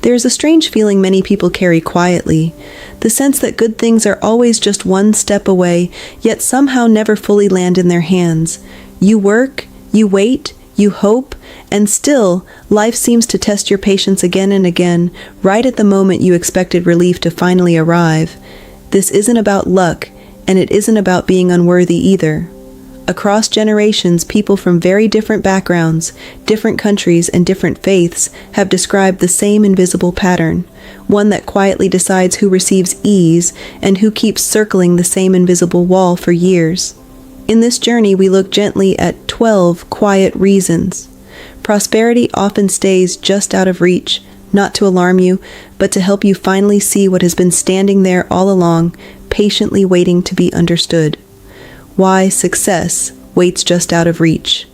There is a strange feeling many people carry quietly, the sense that good things are always just one step away, yet somehow never fully land in their hands. You work, you wait, you hope, and still, life seems to test your patience again and again, right at the moment you expected relief to finally arrive. This isn't about luck, and it isn't about being unworthy either. Across generations, people from very different backgrounds, different countries, and different faiths have described the same invisible pattern, one that quietly decides who receives ease and who keeps circling the same invisible wall for years. In this journey, we look gently at 12 quiet reasons. Prosperity often stays just out of reach, not to alarm you, but to help you finally see what has been standing there all along, patiently waiting to be understood. Why success waits just out of reach.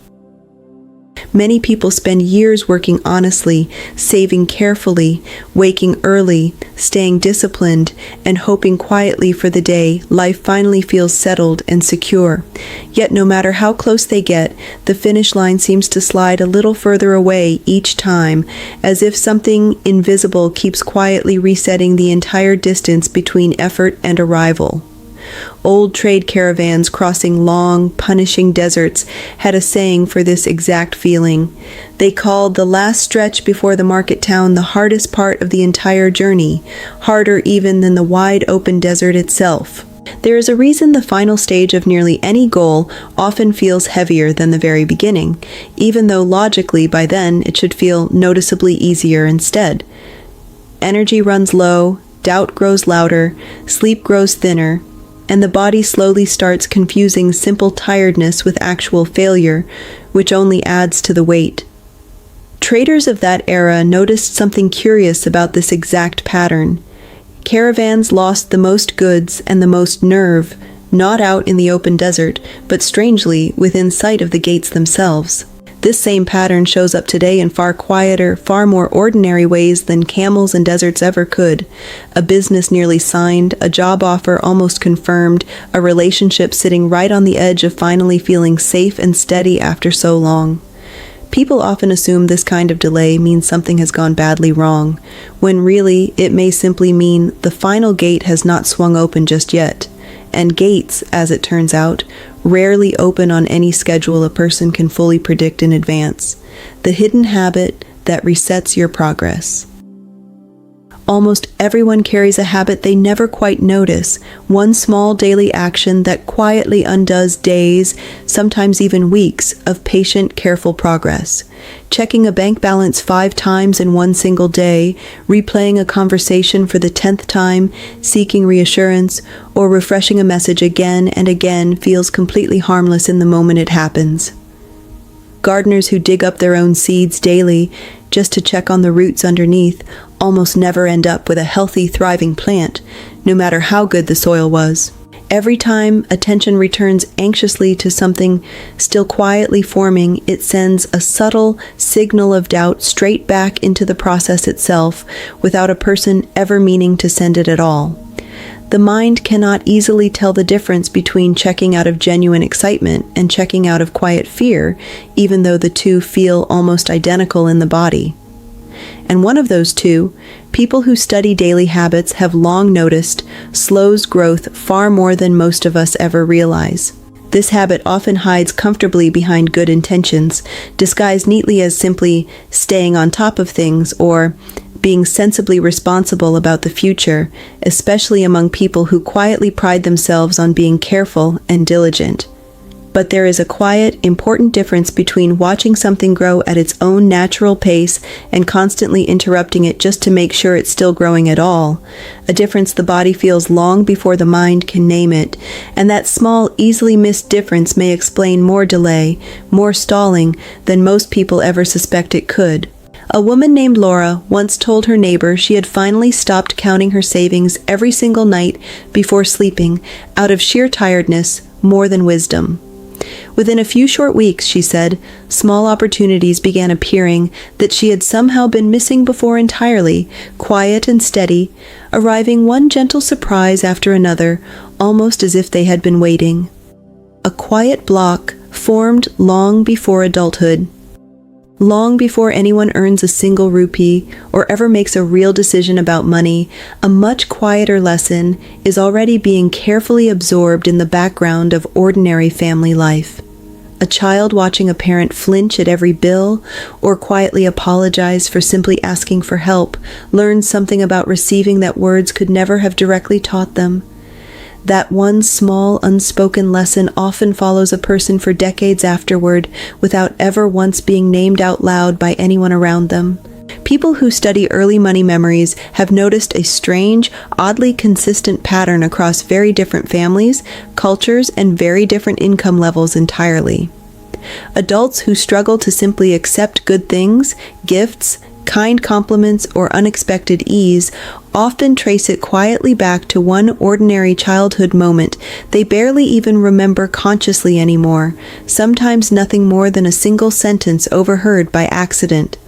Many people spend years working honestly, saving carefully, waking early, staying disciplined, and hoping quietly for the day life finally feels settled and secure. Yet no matter how close they get, the finish line seems to slide a little further away each time, as if something invisible keeps quietly resetting the entire distance between effort and arrival. Old trade caravans crossing long, punishing deserts had a saying for this exact feeling. They called the last stretch before the market town the hardest part of the entire journey, harder even than the wide open desert itself. There is a reason the final stage of nearly any goal often feels heavier than the very beginning, even though logically by then it should feel noticeably easier instead. Energy runs low, doubt grows louder, sleep grows thinner, and the body slowly starts confusing simple tiredness with actual failure, which only adds to the weight. Traders of that era noticed something curious about this exact pattern. Caravans lost the most goods and the most nerve, not out in the open desert, but strangely within sight of the gates themselves. This same pattern shows up today in far quieter, far more ordinary ways than camels and deserts ever could. A business nearly signed, a job offer almost confirmed, a relationship sitting right on the edge of finally feeling safe and steady after so long. People often assume this kind of delay means something has gone badly wrong, when really it may simply mean the final gate has not swung open just yet. And gates, as it turns out, rarely open on any schedule a person can fully predict in advance. The hidden habit that resets your progress. Almost everyone carries a habit they never quite notice, one small daily action that quietly undoes days, sometimes even weeks, of patient, careful progress. Checking a bank balance 5 times in one single day, replaying a conversation for the 10th time, seeking reassurance, or refreshing a message again and again feels completely harmless in the moment it happens. Gardeners who dig up their own seeds daily just to check on the roots underneath almost never end up with a healthy, thriving plant, no matter how good the soil was. Every time attention returns anxiously to something still quietly forming, it sends a subtle signal of doubt straight back into the process itself, without a person ever meaning to send it at all. The mind cannot easily tell the difference between checking out of genuine excitement and checking out of quiet fear, even though the two feel almost identical in the body. And one of those two, people who study daily habits have long noticed, slows growth far more than most of us ever realize. This habit often hides comfortably behind good intentions, disguised neatly as simply staying on top of things or being sensibly responsible about the future, especially among people who quietly pride themselves on being careful and diligent. But there is a quiet, important difference between watching something grow at its own natural pace and constantly interrupting it just to make sure it's still growing at all, a difference the body feels long before the mind can name it, and that small, easily missed difference may explain more delay, more stalling, than most people ever suspect it could. A woman named Laura once told her neighbor she had finally stopped counting her savings every single night before sleeping, out of sheer tiredness more than wisdom. Within a few short weeks, she said, small opportunities began appearing that she had somehow been missing before entirely, quiet and steady, arriving one gentle surprise after another, almost as if they had been waiting. A quiet block formed long before adulthood. Long before anyone earns a single rupee or ever makes a real decision about money, a much quieter lesson is already being carefully absorbed in the background of ordinary family life. A child watching a parent flinch at every bill or quietly apologize for simply asking for help learns something about receiving that words could never have directly taught them. That one small, unspoken lesson often follows a person for decades afterward without ever once being named out loud by anyone around them. People who study early money memories have noticed a strange, oddly consistent pattern across very different families, cultures, and very different income levels entirely. Adults who struggle to simply accept good things, gifts, kind compliments, or unexpected ease often trace it quietly back to one ordinary childhood moment they barely even remember consciously anymore, sometimes nothing more than a single sentence overheard by accident.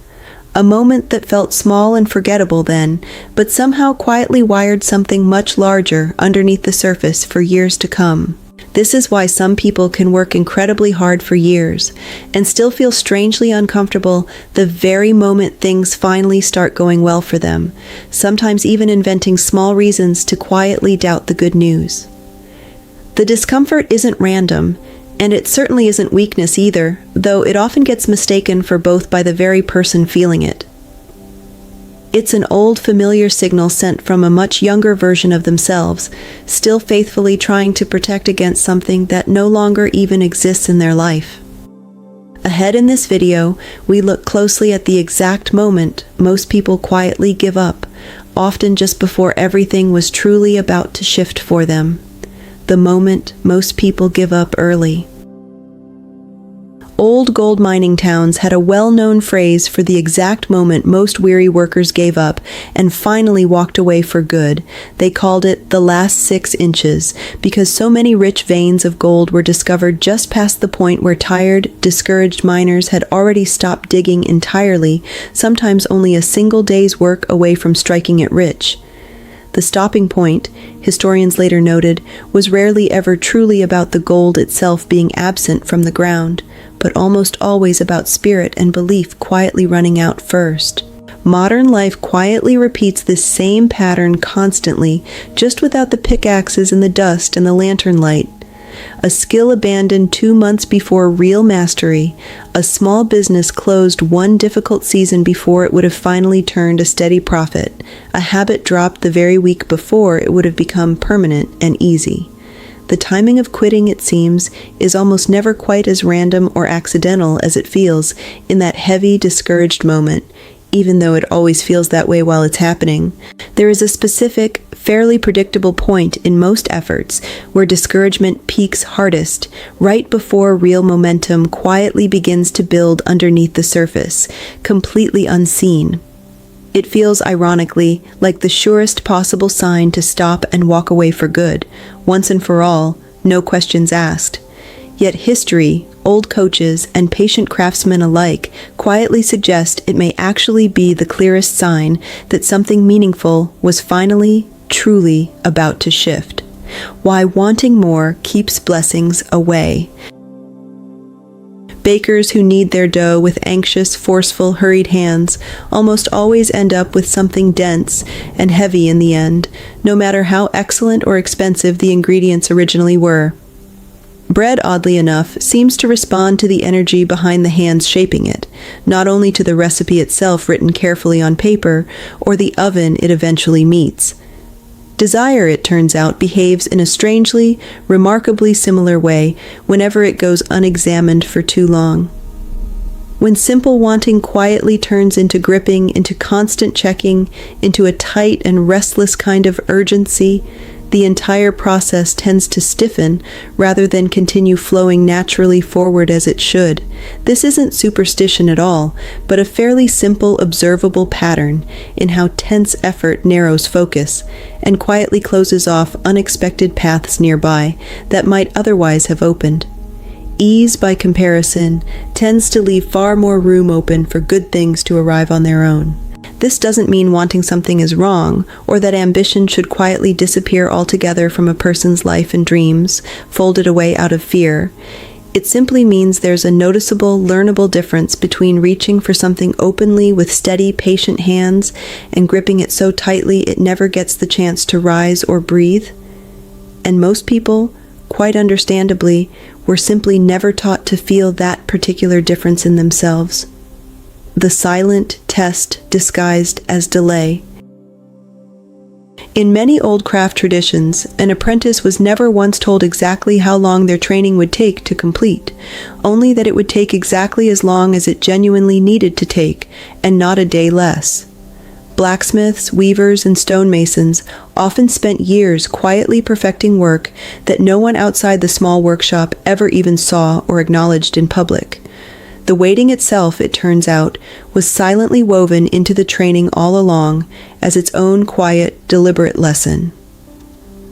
A moment that felt small and forgettable then, but somehow quietly wired something much larger underneath the surface for years to come. This is why some people can work incredibly hard for years and still feel strangely uncomfortable the very moment things finally start going well for them, sometimes even inventing small reasons to quietly doubt the good news. The discomfort isn't random, and it certainly isn't weakness either, though it often gets mistaken for both by the very person feeling it. It's an old familiar signal sent from a much younger version of themselves, still faithfully trying to protect against something that no longer even exists in their life. Ahead in this video, we look closely at the exact moment most people quietly give up, often just before everything was truly about to shift for them. The moment most people give up early. Old gold mining towns had a well-known phrase for the exact moment most weary workers gave up and finally walked away for good. They called it the last 6 inches, because so many rich veins of gold were discovered just past the point where tired, discouraged miners had already stopped digging entirely, sometimes only a single day's work away from striking it rich. The stopping point, historians later noted, was rarely ever truly about the gold itself being absent from the ground, but almost always about spirit and belief quietly running out first. Modern life quietly repeats this same pattern constantly, just without the pickaxes and the dust and the lantern light. A skill abandoned 2 months before real mastery, a small business closed one difficult season before it would have finally turned a steady profit, a habit dropped the very week before it would have become permanent and easy. The timing of quitting, it seems, is almost never quite as random or accidental as it feels in that heavy, discouraged moment, even though it always feels that way while it's happening. There is a specific, fairly predictable point in most efforts where discouragement peaks hardest, right before real momentum quietly begins to build underneath the surface, completely unseen. It feels, ironically, like the surest possible sign to stop and walk away for good, once and for all, no questions asked. Yet history, old coaches, and patient craftsmen alike quietly suggest it may actually be the clearest sign that something meaningful was finally, truly about to shift. Why wanting more keeps blessings away. Bakers who knead their dough with anxious, forceful, hurried hands almost always end up with something dense and heavy in the end, no matter how excellent or expensive the ingredients originally were. Bread, oddly enough, seems to respond to the energy behind the hands shaping it, not only to the recipe itself written carefully on paper, or the oven it eventually meets. Desire, it turns out, behaves in a strangely, remarkably similar way whenever it goes unexamined for too long. When simple wanting quietly turns into gripping, into constant checking, into a tight and restless kind of urgency, the entire process tends to stiffen rather than continue flowing naturally forward as it should. This isn't superstition at all, but a fairly simple, observable pattern in how tense effort narrows focus and quietly closes off unexpected paths nearby that might otherwise have opened. Ease, by comparison, tends to leave far more room open for good things to arrive on their own. This doesn't mean wanting something is wrong, or that ambition should quietly disappear altogether from a person's life and dreams, folded away out of fear. It simply means there's a noticeable, learnable difference between reaching for something openly with steady, patient hands and gripping it so tightly it never gets the chance to rise or breathe. And most people, quite understandably, were simply never taught to feel that particular difference in themselves. The silent test disguised as delay. In many old craft traditions, an apprentice was never once told exactly how long their training would take to complete, only that it would take exactly as long as it genuinely needed to take, and not a day less. Blacksmiths, weavers, and stonemasons often spent years quietly perfecting work that no one outside the small workshop ever even saw or acknowledged in public. The waiting itself, it turns out, was silently woven into the training all along as its own quiet, deliberate lesson.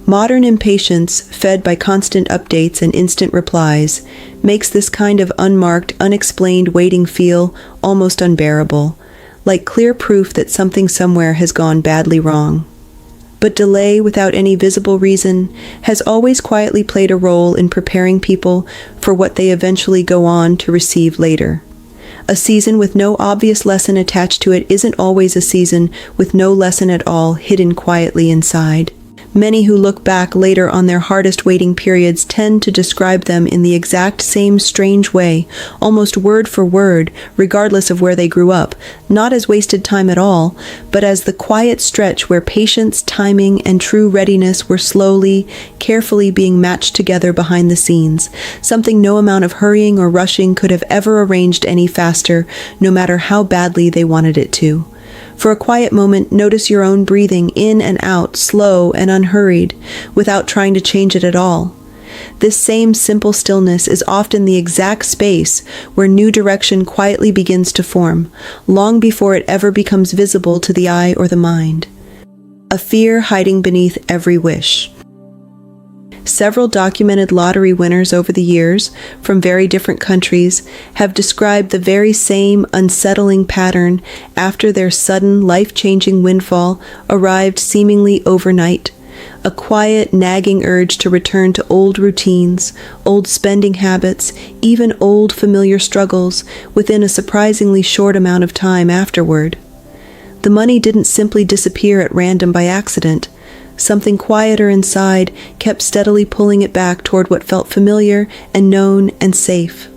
Modern impatience, fed by constant updates and instant replies, makes this kind of unmarked, unexplained waiting feel almost unbearable, like clear proof that something somewhere has gone badly wrong. But delay without any visible reason has always quietly played a role in preparing people for what they eventually go on to receive later. A season with no obvious lesson attached to it isn't always a season with no lesson at all hidden quietly inside. Many who look back later on their hardest waiting periods tend to describe them in the exact same strange way, almost word for word, regardless of where they grew up, not as wasted time at all, but as the quiet stretch where patience, timing, and true readiness were slowly, carefully being matched together behind the scenes, something no amount of hurrying or rushing could have ever arranged any faster, no matter how badly they wanted it to. For a quiet moment, notice your own breathing in and out, slow and unhurried, without trying to change it at all. This same simple stillness is often the exact space where new direction quietly begins to form, long before it ever becomes visible to the eye or the mind. A fear hiding beneath every wish. Several documented lottery winners over the years, from very different countries, have described the very same unsettling pattern after their sudden, life-changing windfall arrived seemingly overnight. A quiet, nagging urge to return to old routines, old spending habits, even old familiar struggles within a surprisingly short amount of time afterward. The money didn't simply disappear at random by accident. Something quieter inside kept steadily pulling it back toward what felt familiar and known and safe.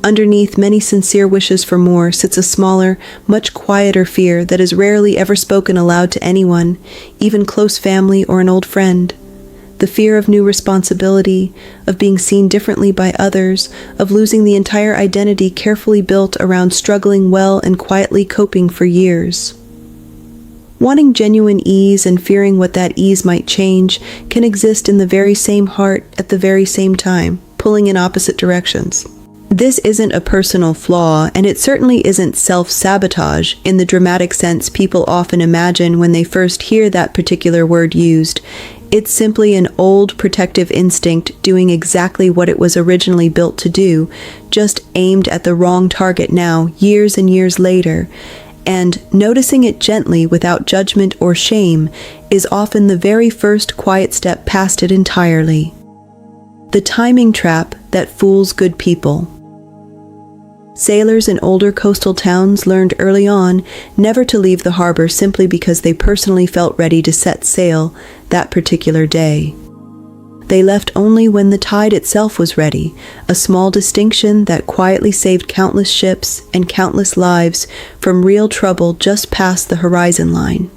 Underneath many sincere wishes for more sits a smaller, much quieter fear that is rarely ever spoken aloud to anyone, even close family or an old friend. The fear of new responsibility, of being seen differently by others, of losing the entire identity carefully built around struggling well and quietly coping for years. Wanting genuine ease and fearing what that ease might change can exist in the very same heart at the very same time, pulling in opposite directions. This isn't a personal flaw, and it certainly isn't self-sabotage in the dramatic sense people often imagine when they first hear that particular word used. It's simply an old protective instinct doing exactly what it was originally built to do, just aimed at the wrong target now, years and years later. And noticing it gently without judgment or shame is often the very first quiet step past it entirely. The timing trap that fools good people. Sailors in older coastal towns learned early on never to leave the harbor simply because they personally felt ready to set sail that particular day. They left only when the tide itself was ready, a small distinction that quietly saved countless ships and countless lives from real trouble just past the horizon line.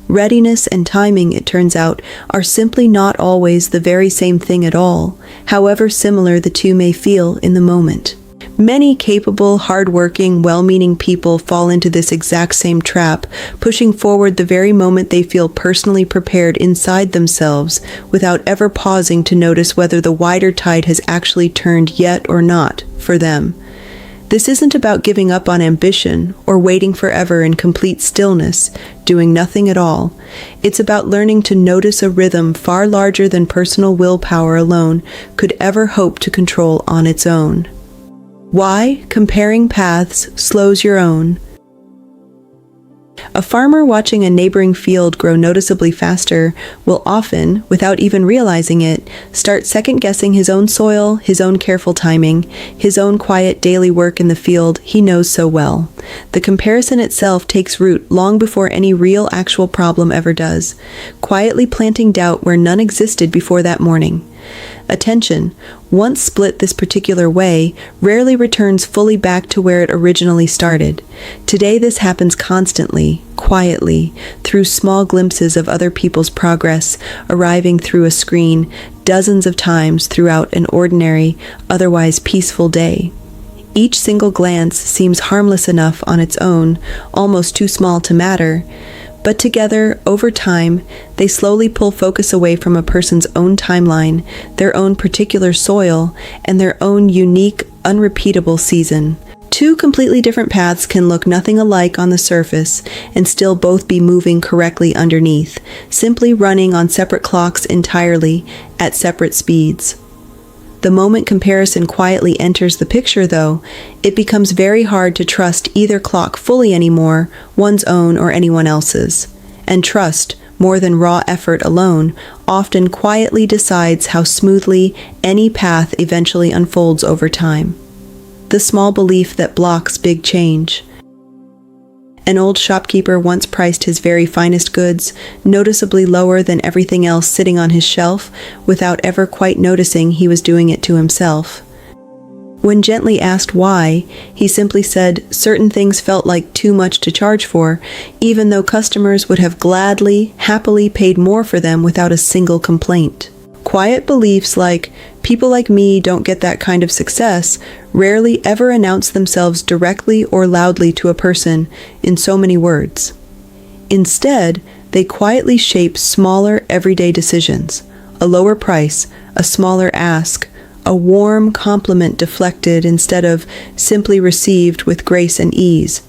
Readiness and timing, it turns out, are simply not always the very same thing at all, however similar the two may feel in the moment. Many capable, hard-working, well-meaning people fall into this exact same trap, pushing forward the very moment they feel personally prepared inside themselves without ever pausing to notice whether the wider tide has actually turned yet or not for them. This isn't about giving up on ambition or waiting forever in complete stillness, doing nothing at all. It's about learning to notice a rhythm far larger than personal willpower alone could ever hope to control on its own. Why comparing paths slows your own. A farmer watching a neighboring field grow noticeably faster will often, without even realizing it, start second-guessing his own soil, his own careful timing, his own quiet daily work in the field he knows so well. The comparison itself takes root long before any real actual problem ever does, quietly planting doubt where none existed before that morning. Attention, once split this particular way, rarely returns fully back to where it originally started. Today this happens constantly, quietly, through small glimpses of other people's progress, arriving through a screen dozens of times throughout an ordinary, otherwise peaceful day. Each single glance seems harmless enough on its own, almost too small to matter, but together, over time, they slowly pull focus away from a person's own timeline, their own particular soil, and their own unique, unrepeatable season. Two completely different paths can look nothing alike on the surface and still both be moving correctly underneath, simply running on separate clocks entirely, at separate speeds. The moment comparison quietly enters the picture, though, it becomes very hard to trust either clock fully anymore, one's own or anyone else's. And trust, more than raw effort alone, often quietly decides how smoothly any path eventually unfolds over time. The small belief that blocks big change. An old shopkeeper once priced his very finest goods, noticeably lower than everything else sitting on his shelf, without ever quite noticing he was doing it to himself. When gently asked why, he simply said certain things felt like too much to charge for, even though customers would have gladly, happily paid more for them without a single complaint. Quiet beliefs like, "People like me don't get that kind of success," rarely ever announce themselves directly or loudly to a person in so many words. Instead, they quietly shape smaller everyday decisions: a lower price, a smaller ask, a warm compliment deflected instead of simply received with grace and ease.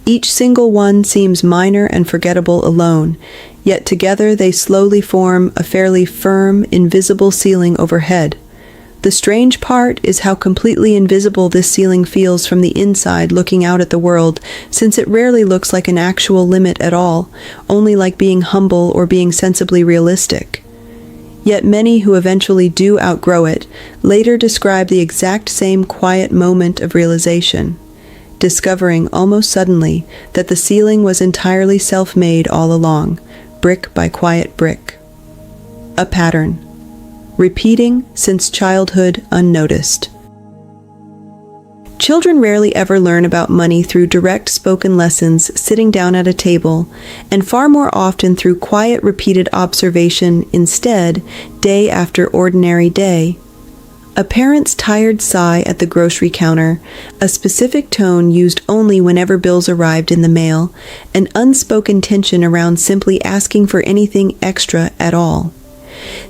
Each single one seems minor and forgettable alone, yet together they slowly form a fairly firm, invisible ceiling overhead. The strange part is how completely invisible this ceiling feels from the inside looking out at the world, since it rarely looks like an actual limit at all, only like being humble or being sensibly realistic. Yet many who eventually do outgrow it later describe the exact same quiet moment of realization, discovering almost suddenly that the ceiling was entirely self-made all along, brick by quiet brick. A pattern, repeating since childhood unnoticed. Children rarely ever learn about money through direct spoken lessons sitting down at a table, and far more often through quiet repeated observation instead, day after ordinary day. A parent's tired sigh at the grocery counter, a specific tone used only whenever bills arrived in the mail, an unspoken tension around simply asking for anything extra at all.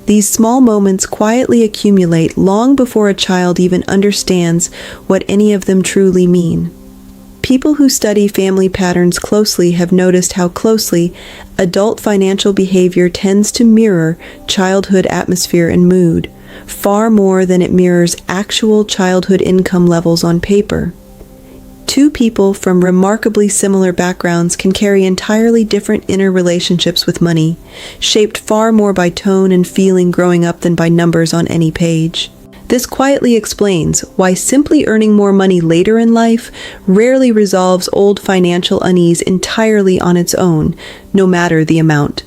These small moments quietly accumulate long before a child even understands what any of them truly mean. People who study family patterns closely have noticed how closely adult financial behavior tends to mirror childhood atmosphere and mood, far more than it mirrors actual childhood income levels on paper. Two people from remarkably similar backgrounds can carry entirely different inner relationships with money, shaped far more by tone and feeling growing up than by numbers on any page. This quietly explains why simply earning more money later in life rarely resolves old financial unease entirely on its own, no matter the amount.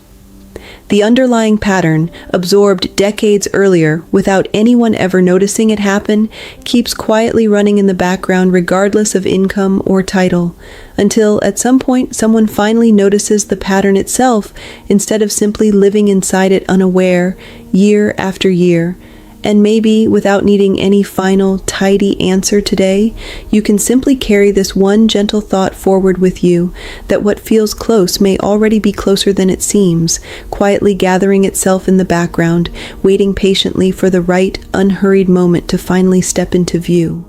The underlying pattern, absorbed decades earlier without anyone ever noticing it happen, keeps quietly running in the background regardless of income or title, until at some point someone finally notices the pattern itself instead of simply living inside it unaware, year after year. And maybe, without needing any final, tidy answer today, you can simply carry this one gentle thought forward with you, that what feels close may already be closer than it seems, quietly gathering itself in the background, waiting patiently for the right, unhurried moment to finally step into view.